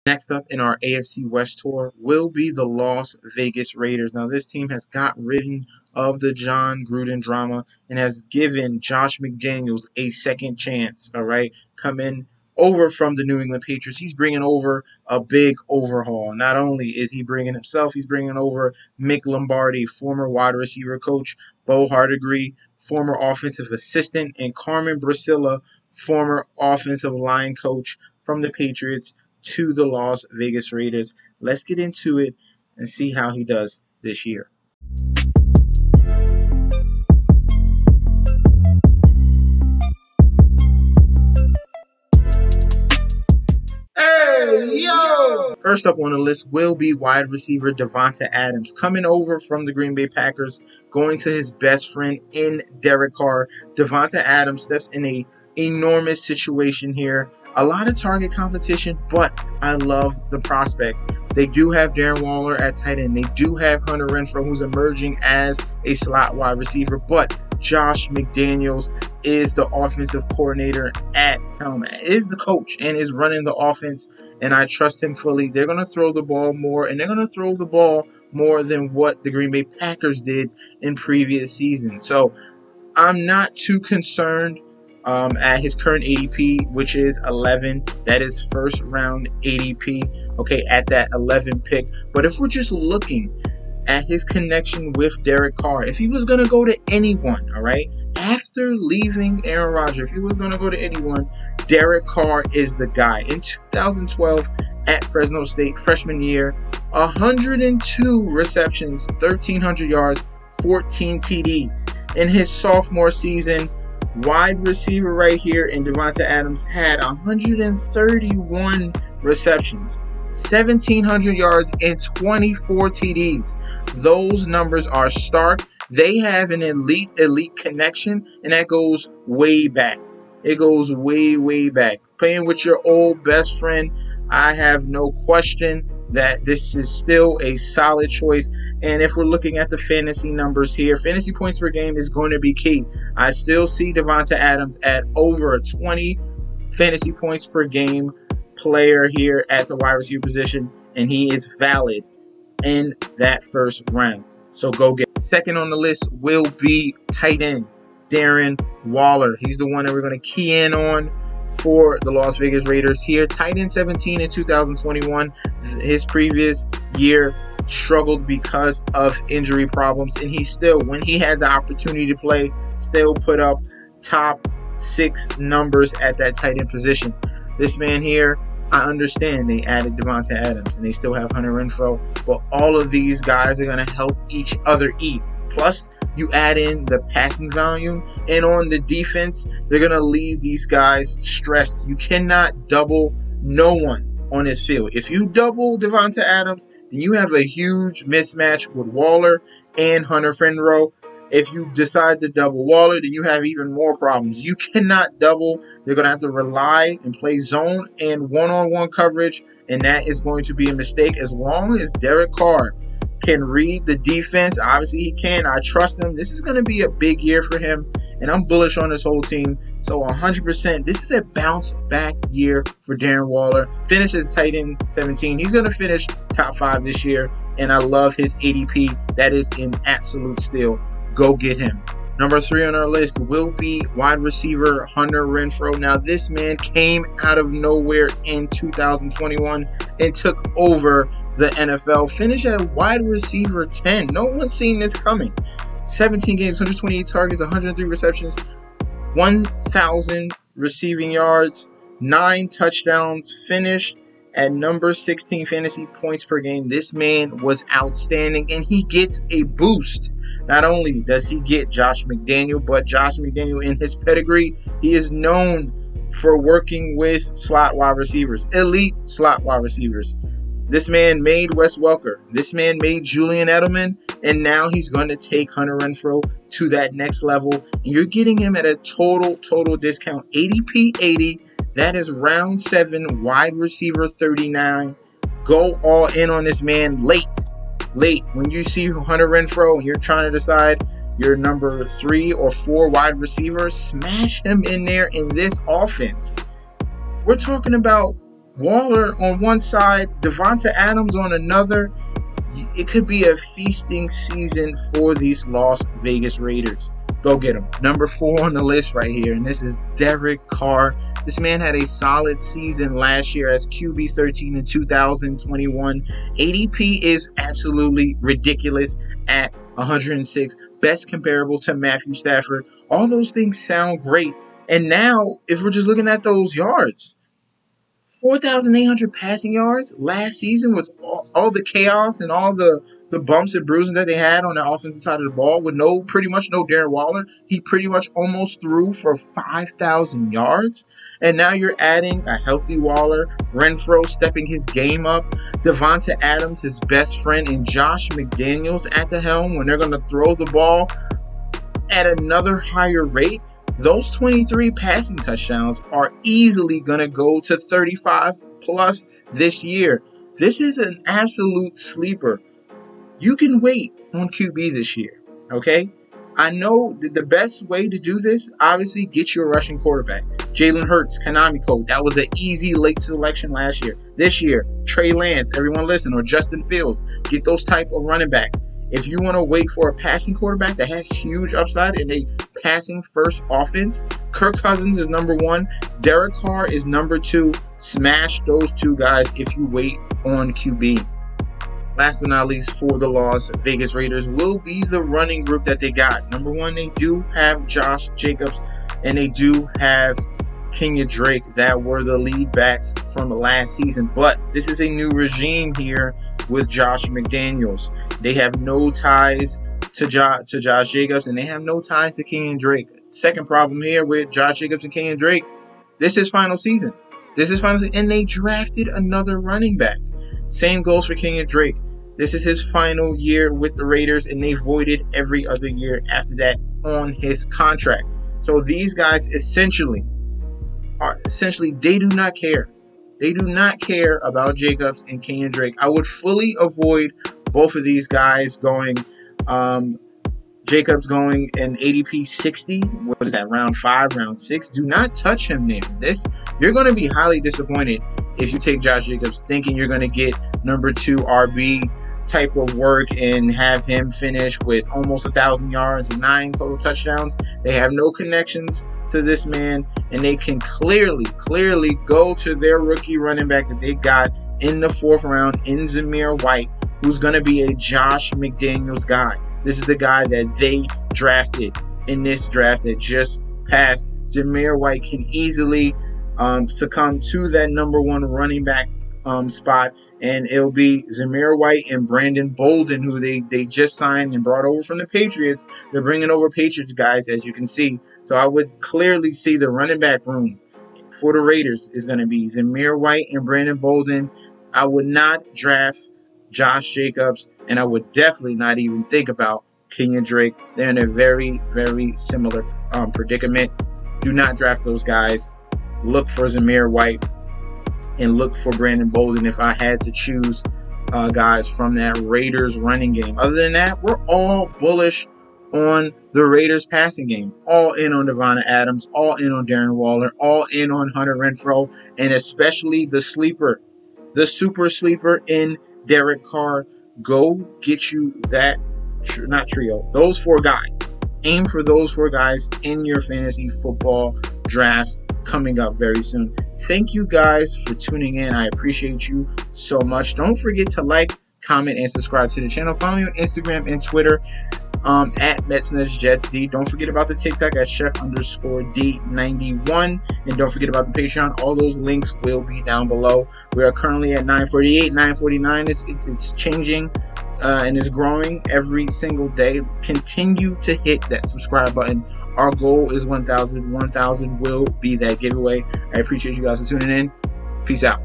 Next up in our AFC West tour will be the Las Vegas Raiders. Now, this team has got rid of the John Gruden drama and has given Josh McDaniels a second chance, all right? Coming over from the New England Patriots, he's bringing over a big overhaul. Not only is he bringing himself, he's bringing over Mick Lombardi, former wide receiver coach, Bo Hardegree, former offensive assistant, and Carmen Brasilla, former offensive line coach from the Patriots, to the Las Vegas Raiders. Let's get into it and see how he does this year. Hey, yo! First up on the list will be wide receiver Devonta Adams, coming over from the Green Bay Packers, going to his best friend in Derrick Carr. Devonta Adams steps in a enormous situation here. A lot of target competition, but I love the prospects. They do have Darren Waller at tight end. They do have Hunter Renfro, who's emerging as a slot wide receiver, but Josh McDaniels is the offensive coordinator at helm, is the coach, and is running the offense, and I trust him fully. They're going to throw the ball more, and they're going to throw the ball more than what the Green Bay Packers did in previous seasons. So I'm not too concerned at his current ADP, which is 11. That is first round ADP, okay, at that 11 pick. But if we're just looking at his connection with Derrick Carr, if he was going to go to anyone, all right, after leaving Aaron Rodgers, if he was going to go to anyone, Derrick Carr is the guy. In 2012 at Fresno State, freshman year, 102 receptions, 1,300 yards, 14 TDs. In his sophomore season, wide receiver right here in Devonta Adams had 131 receptions, 1,700 yards, and 24 TDs. Those numbers are stark. They have an elite connection, and that goes way back. It goes way back. Playing with your old best friend, I have no question that this is still a solid choice. And if we're looking at the fantasy numbers here, fantasy points per game is going to be key. I still see Devonta Adams at over a 20 fantasy points per game player here at the wide receiver position, and he is valid in that first round. So go get it. Second on the list will be tight end Darren Waller. He's the one that we're going to key in on for the Las Vegas Raiders here. Tight end 17 in 2021. His previous year struggled because of injury problems, and he still, when he had the opportunity to play, still put up top 6 numbers at that tight end position. This man here, I understand they added Devonta Adams and they still have Hunter Renfro, but all of these guys are going to help each other eat. Plus, you add in the passing volume, and on the defense, they're going to leave these guys stressed. You cannot double no one on his field. If you double Devonta Adams, then you have a huge mismatch with Waller and Hunter Renfro. If you decide to double Waller, then you have even more problems. You cannot double. They're going to have to rely and play zone and one-on-one coverage, and that is going to be a mistake. As long as Derrick Carr can read the defense, obviously he can. I trust him. This is going to be a big year for him, and I'm bullish on this whole team. So 100%, this is a bounce back year for Darren Waller. Finishes tight end 17. He's going to finish top 5 this year, and I love his ADP. That is an absolute steal. Go get him. Number 3 on our list will be wide receiver Hunter Renfro. Now, this man came out of nowhere in 2021 and took over the NFL. Finished at wide receiver 10. No one's seen this coming. 17 games, 128 targets, 103 receptions, 1,000 receiving yards, 9 touchdowns. Finished at number 16 fantasy points per game. This man was outstanding, and he gets a boost. Not only does he get Josh McDaniel, but Josh McDaniel, in his pedigree, he is known for working with slot wide receivers, elite slot wide receivers. This man made Wes Welker. This man made Julian Edelman, and now he's going to take Hunter Renfro to that next level. And you're getting him at a total discount, ADP 80. That is round 7, wide receiver 39. Go all in on this man late. When you see Hunter Renfro and you're trying to decide your number 3 or 4 wide receiver, smash him in there in this offense. We're talking about Waller on one side, Devonta Adams on another. It could be a feasting season for these Las Vegas Raiders. Go get him. Number 4 on the list right here, and this is Derrick Carr. This man had a solid season last year as QB 13 in 2021. ADP is absolutely ridiculous at 106. Best comparable to Matthew Stafford. All those things sound great. And now, if we're just looking at those yards, 4,800 passing yards last season with all the chaos and all the bumps and bruises that they had on the offensive side of the ball with pretty much no Darren Waller. He pretty much almost threw for 5,000 yards. And now you're adding a healthy Waller, Renfro stepping his game up, Devonta Adams, his best friend, and Josh McDaniels at the helm when they're going to throw the ball at another higher rate. Those 23 passing touchdowns are easily going to go to 35 plus this year. This is an absolute sleeper. You can wait on QB this year, okay? I know that the best way to do this, obviously, get you a rushing quarterback. Jalen Hurts, Konami code. That was an easy late selection last year. This year, Trey Lance, everyone listen, or Justin Fields. Get those type of running backs. If you want to wait for a passing quarterback that has huge upside in a passing first offense, Kirk Cousins is number 1. Derrick Carr is number 2. Smash those two guys if you wait on QB. Last but not least for the Las Vegas Raiders will be the running group that they got. Number 1, they do have Josh Jacobs and they do have Kenyon Drake that were the lead backs from last season. But this is a new regime here with Josh McDaniels. They have no ties to Josh Jacobs, and they have no ties to Kenyon Drake. Second problem here with Josh Jacobs and Kenyon Drake, this is final season. And they drafted another running back. Same goes for Kenyon Drake. This is his final year with the Raiders, and they voided every other year after that on his contract. So these guys essentially they do not care. They do not care about Jacobs and Kenyon Drake. I would fully avoid both of these guys going, Jacobs going in ADP 60. What is that, round 5, round 6? Do not touch him there. You're going to be highly disappointed if you take Josh Jacobs thinking you're going to get number 2 RB type of work and have him finish with almost 1,000 yards and 9 total touchdowns. They have no connections to this man, and they can clearly go to their rookie running back that they got in the 4th round in Zamir White, who's going to be a Josh McDaniels guy. This is the guy that they drafted in this draft that just passed. Zamir White can easily succumb to that number 1 running back spot, and it'll be Zamir White and Brandon Bolden, who they just signed and brought over from the Patriots. They're bringing over Patriots guys, as you can see. So I would clearly see the running back room for the Raiders is going to be Zamir White and Brandon Bolden. I would not draft Josh Jacobs, and I would definitely not even think about Kenyon Drake. They're in a very, very similar predicament. Do not draft those guys. Look for Zamir White and look for Brandon Bolden if I had to choose guys from that Raiders running game. Other than that, we're all bullish on the Raiders passing game. All in on Devonta Adams, all in on Darren Waller, all in on Hunter Renfro, and especially the sleeper, the super sleeper in Derrick Carr. Go get you that, not trio, those 4 guys. Aim for those 4 guys in your fantasy football drafts coming up very soon. Thank you guys for tuning in. I appreciate you so much. Don't forget to like, comment, and subscribe to the channel. Follow me on Instagram and Twitter at MetsNetsJetsD. Don't forget about the TikTok at Chef_D91. And don't forget about the Patreon. All those links will be down below. We are currently at 948, 949. It's changing and it's growing every single day. Continue to hit that subscribe button. Our goal is 1,000. 1,000 will be that giveaway. I appreciate you guys for tuning in. Peace out.